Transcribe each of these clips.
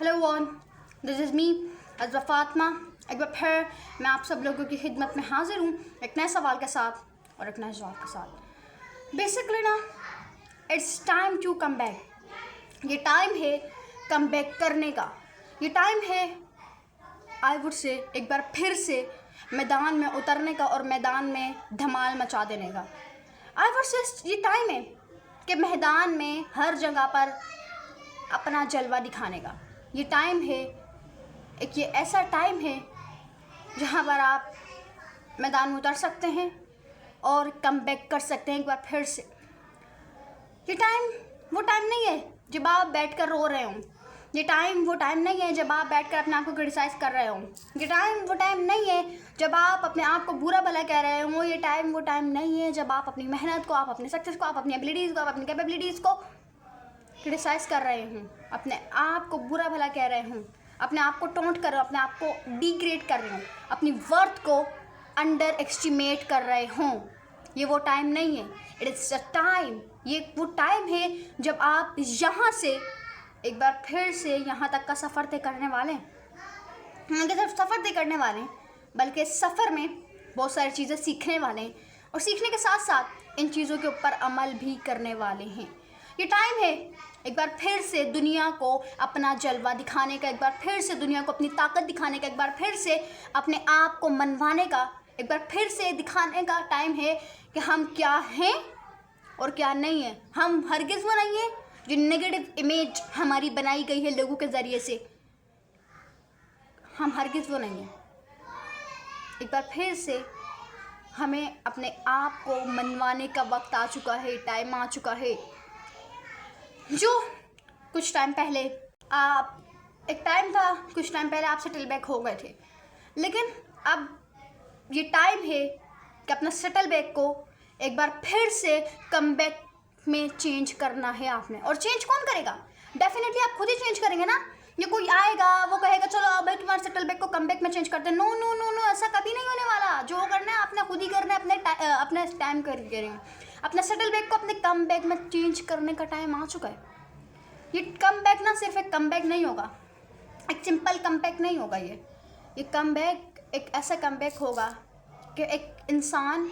Hello one, this is me Azra Fatima. एक बार फिर मैं आप सब लोगों की खिदमत में हाजिर हूँ एक नए सवाल के साथ और एक नए जवाब के साथ। बेसिकली ना, it's time to come back. ये टाइम है कम बैक करने का। ये टाइम है आई वुड से एक बार फिर से मैदान में उतरने का और मैदान में धमाल मचा देने का। आई वुड से ये टाइम है कि मैदान में हर जगह पर अपना जलवा दिखाने का। ये टाइम है ये ऐसा टाइम है जहाँ पर आप मैदान में उतर सकते हैं और कम बैक कर सकते हैं एक बार फिर से। ये टाइम वो टाइम नहीं है जब आप बैठकर रो रहे हों। ये टाइम वो टाइम नहीं है जब आप बैठकर अपने आप को क्रिटिसाइज़ कर रहे हों। ये टाइम वो टाइम नहीं है जब आप अपने आप को बुरा भला कह रहे हों। ये टाइम वो टाइम नहीं है जब आप अपनी मेहनत को, आप अपने सक्सेस को, आप अपनी एबिलिटीज़ को, आप अपनी कैपेबिलिटीज़ को क्रिटिसाइज़ कर रहे हूँ, अपने आप को बुरा भला कह रहे हूँ, अपने आप को टोंट कर रहे हो, अपने आप को डिग्रेड कर रहे हूँ, अपनी वर्थ को अंडर एस्टिमेट कर रहे हों। ये वो टाइम नहीं है। It is a time. ये वो टाइम है जब आप यहाँ से एक बार फिर से यहाँ तक का सफ़र तय करने वाले हैं। सिर्फ सफ़र तय करने वाले हैं, बल्कि सफ़र में बहुत सारी चीज़ें सीखने वाले हैं और सीखने के साथ साथ इन चीज़ों के ऊपर अमल भी करने वाले हैं। ये टाइम है एक बार फिर से दुनिया को अपना जलवा दिखाने का, एक बार फिर से दुनिया को अपनी ताकत दिखाने का, एक बार फिर से अपने आप को मनवाने का, एक बार फिर से दिखाने का टाइम है कि हम क्या हैं और क्या नहीं है। हम हरगिज़ वो नहीं है जो नेगेटिव इमेज हमारी बनाई गई है लोगों के ज़रिए से। हम हरगिज़ वो नहीं है। एक बार फिर से हमें अपने आप को मनवाने का वक्त आ चुका है, टाइम आ चुका है। जो कुछ टाइम पहले एक टाइम था, कुछ टाइम पहले आप सेटल बैक हो गए थे, लेकिन अब ये टाइम है कि अपना सेटल बैक को एक बार फिर से कम बैक में चेंज करना है आपने। और चेंज कौन करेगा? डेफिनेटली आप खुद ही चेंज करेंगे ना। ये कोई आएगा वो कहेगा चलो अब भाई तुम्हारे सेटल बैक को कम बैक में चेंज करते हैं। नो नो नो नो, ऐसा कभी नहीं होने वाला। जो करना है आपने खुद ही करना है, अपने टाइम करेंगे। अपना सेटल बैक को अपने कम बैक में चेंज करने का टाइम आ चुका है। ये कम बैक ना सिर्फ एक कम बैक नहीं होगा, एक सिंपल कम बैक नहीं होगा। ये कम बैक एक ऐसा कम बैक होगा कि एक इंसान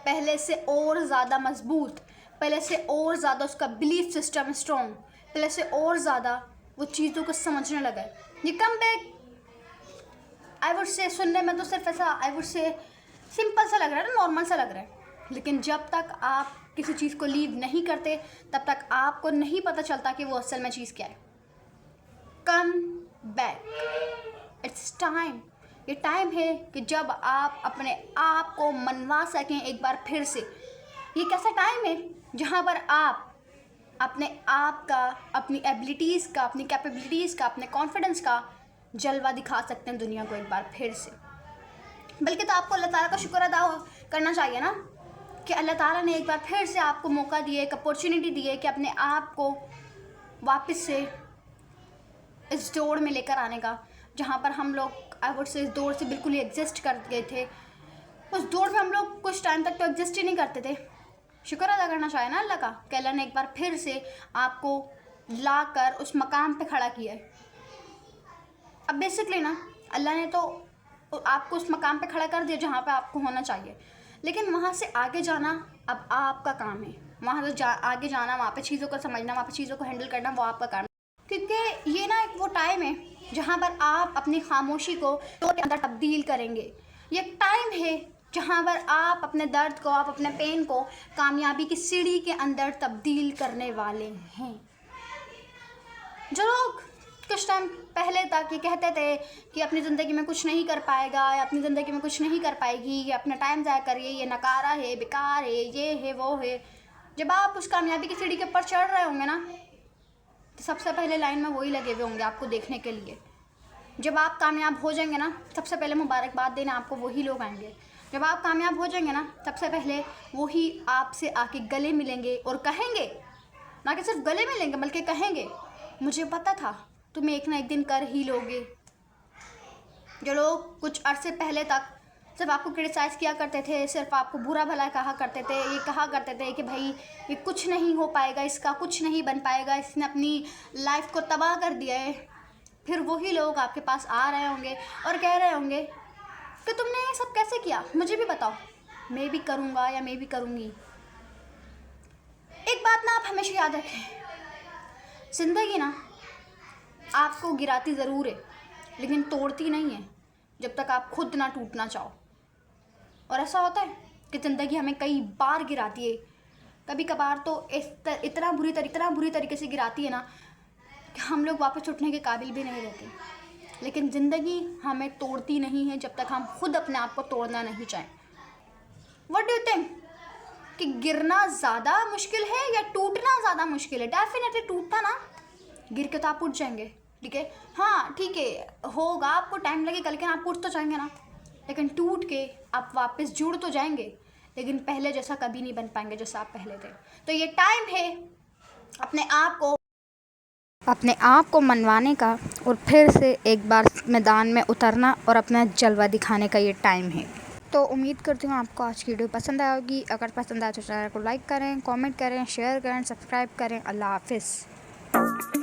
पहले से और ज़्यादा मजबूत, पहले से और ज़्यादा उसका बिलीफ सिस्टम स्ट्रॉन्ग, पहले से और ज़्यादा वो चीज़ों को समझने लगा है। ये come back I would say सुनने में तो सिर्फ ऐसा आई वुड से सिंपल सा लग रहा है ना, नॉर्मल सा लग रहा है, लेकिन जब तक आप किसी चीज़ को लीव नहीं करते तब तक आपको नहीं पता चलता कि वो असल में चीज़ क्या है। Come back, it's time. ये टाइम है कि जब आप अपने आप को मनवा सकें एक बार फिर से। ये कैसा टाइम है जहाँ पर आप अपने आप का, अपनी एबिलिटीज़ का, अपनी कैपेबिलिटीज़ का, अपने कॉन्फिडेंस का जलवा दिखा सकते हैं दुनिया को एक बार फिर से। बल्कि तो आपको अल्लाह ताला का शुक्र अदा करना चाहिए ना कि अल्लाह ताला ने एक बार फिर से आपको मौका दिया, एक अपॉर्चुनिटी दी है कि अपने आप को वापस से इस दौड़ में लेकर आने का, जहाँ पर हम लोग आई वुड से इस दौड़ से बिल्कुल ही एग्जिस्ट कर गए थे। उस दौड़ में हम लोग कुछ टाइम तक तो एग्जिस्ट ही नहीं करते थे। शुक्र अदा करना चाहिए ना अल्लाह का कि अल्लाह ने एक बार फिर से आपको ला कर उस मकाम पे खड़ा किया है। अब बेसिकली ना अल्लाह ने तो आपको उस मकाम पे खड़ा कर दिया जहाँ पे आपको होना चाहिए, लेकिन वहाँ से आगे जाना अब आपका काम है। वहाँ से आगे जाना, वहाँ पे चीज़ों को समझना, वहाँ पे चीज़ों को हैंडल करना, वो आपका काम है। क्योंकि ये ना एक वो टाइम है जहाँ पर आप अपनी खामोशी को के अंदर तब्दील करेंगे। ये एक टाइम है जहाँ पर आप अपने दर्द को, आप अपने पेन को कामयाबी की सीढ़ी के अंदर तब्दील करने वाले हैं। जो लोग कुछ टाइम पहले तक ये कहते थे कि अपनी ज़िंदगी में कुछ नहीं कर पाएगा या अपनी ज़िंदगी में कुछ नहीं कर पाएगी, ये अपना टाइम ज़ाया करिए, ये नकारा है, बेकार है, ये है, वो है, जब आप उस कामयाबी की सीढ़ी के ऊपर चढ़ रहे होंगे ना, तो सबसे पहले लाइन में वही लगे हुए होंगे आपको देखने के लिए। जब आप कामयाब हो जाएंगे ना, सबसे पहले मुबारकबाद देने आपको वही लोग आएंगे। जब आप कामयाब हो जाएंगे ना, सबसे पहले वही आपसे आके गले मिलेंगे और कहेंगे, ना कि सिर्फ गले मिलेंगे बल्कि कहेंगे मुझे पता था तुम एक ना एक दिन कर ही लोगे। जो लोग कुछ अरसे पहले तक सिर्फ आपको क्रिटिसाइज़ किया करते थे, सिर्फ आपको बुरा भला कहा करते थे, ये कहा करते थे कि भाई ये कुछ नहीं हो पाएगा, इसका कुछ नहीं बन पाएगा, इसने अपनी लाइफ को तबाह कर दिया है, फिर वही लोग आपके पास आ रहे होंगे और कह रहे होंगे कि तुमने ये सब कैसे किया, मुझे भी बताओ, मैं भी करूँगा या मैं भी करूँगी। एक बात ना आप हमेशा याद रखें, ज़िंदगी ना आपको गिराती ज़रूर है लेकिन तोड़ती नहीं है जब तक आप खुद ना टूटना चाहो। और ऐसा होता है कि ज़िंदगी हमें कई बार गिराती है, कभी कभार तो इतना बुरी तरीके से गिराती है ना कि हम लोग वापस उठने के काबिल भी नहीं रहते। लेकिन ज़िंदगी हमें तोड़ती नहीं है जब तक हम खुद अपने आप को तोड़ना नहीं चाहें। व्हाट डू यू थिंक कि गिरना ज़्यादा मुश्किल है या टूटना ज़्यादा मुश्किल है? डेफिनेटली टूटना ना, गिर के तो आप उठ जाएंगे, ठीक है, हाँ ठीक है, होगा आपको टाइम लगेगा लेकिन आप उठ तो जाएंगे ना। लेकिन टूट के आप वापस जुड़ तो जाएंगे, लेकिन पहले जैसा कभी नहीं बन पाएंगे जैसा आप पहले थे। तो ये टाइम है अपने आप को मनवाने का और फिर से एक बार मैदान में उतरना और अपना जलवा दिखाने का ये टाइम है। तो उम्मीद करती हूँ आपको आज की वीडियो पसंद आएगी। अगर पसंद आए तो चैनल को लाइक करें, कमेंट करें, शेयर करें, सब्सक्राइब करें। अल्लाह हाफिज़।